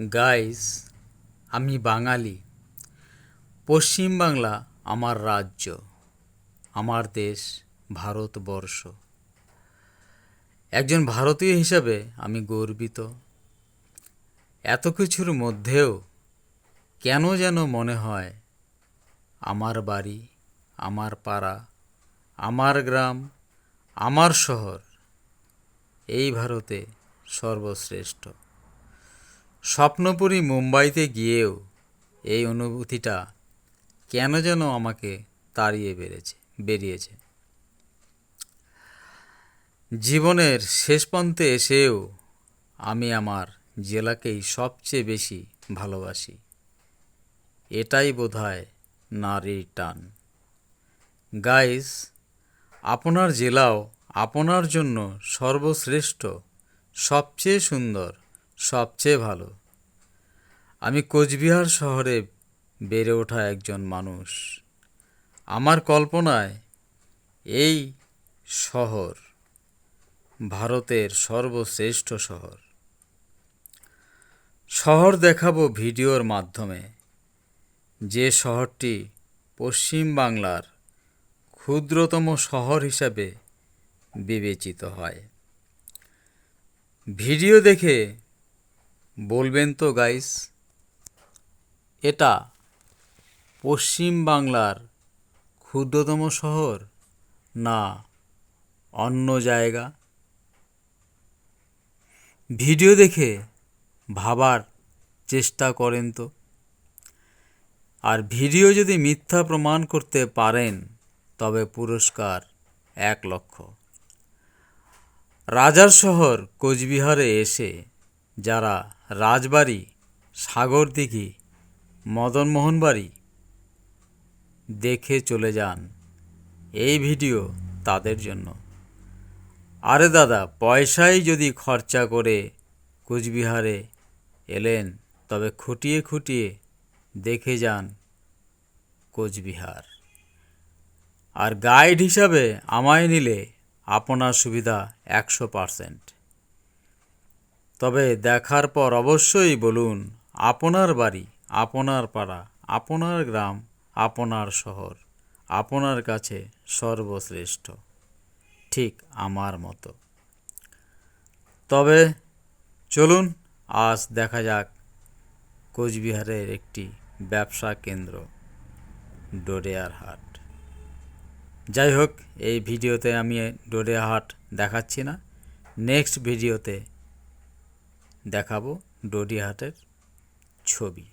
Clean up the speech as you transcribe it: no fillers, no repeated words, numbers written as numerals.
Guys, আমি বাঙালি। পশ্চিমবাংলা আমার রাজ্য, আমার দেশ ভারতবর্ষ। একজন ভারতীয় হিসাবে আমি গর্বিত। এত কিছুর মধ্যেও কেন যেন মনে হয় আমার বাড়ি, আমার পাড়া, আমার গ্রাম, আমার শহর এই ভারতে সর্বশ্রেষ্ঠ। স্বপ্নপুরী মুম্বাইতে গিয়েও এই অনুভূতিটা কেন যেন আমাকে তাড়িয়ে বেরিয়েছে। জীবনের শেষ প্রান্তে এসেও আমি আমার জেলাকেই সবচেয়ে বেশি ভালোবাসি। এটাই বোধহয় নারীর টান। গাইস, আপনার জেলাও আপনার জন্য সর্বশ্রেষ্ঠ, সবচেয়ে সুন্দর, সবচেয়ে ভালো। আমি কোচবিহার শহরে বেড়ে ওঠা একজন মানুষ। আমার কল্পনায় এই শহর ভারতের সর্বশ্রেষ্ঠ শহর দেখাবো ভিডিওর মাধ্যমে। যে শহরটি পশ্চিম বাংলার ক্ষুদ্রতম শহর হিসাবে বিবেচিত হয়। ভিডিও দেখে বলবেন তো গাইস, এটা পশ্চিম বাংলার ক্ষুদ্রতম শহর না অন্য জায়গা? ভিডিও দেখে ভাবার চেষ্টা করেন তো। আর ভিডিও যদি মিথ্যা প্রমাণ করতে পারেন তবে পুরস্কার 1 লক্ষ। রাজার শহর কোচবিহারে এসে যারা রাজবাড়ি, সাগরদিঘি, মদনমোহন বাড়ি দেখে চলে যান, এই ভিডিও তাদের জন্য। আরে দাদা, পয়সাই যদি খরচা করে কোচবিহারে এলেন তবে খুঁটিয়ে খুঁটিয়ে দেখে যান কোচবিহার। আর গাইড হিসাবে আমায় নিলে আপনার সুবিধা 100%। তবে দেখার পর অবশ্যই বলুন আপনার বাড়ি, আপনার পাড়া, আপনার গ্রাম, আপনার শহর আপনার কাছে সর্বশ্রেষ্ঠ, ঠিক আমার মতো। তবে চলুন আজ দেখা যাক কোচবিহারের একটি ব্যবসা কেন্দ্র, ডোডেয়ার হাট। যাই হোক, এই ভিডিওতে আমি ডোডেয়ার হাট দেখাচ্ছি না। নেক্সট ভিডিওতে দেখাবো ডোডেয়ার হাটের ছবি।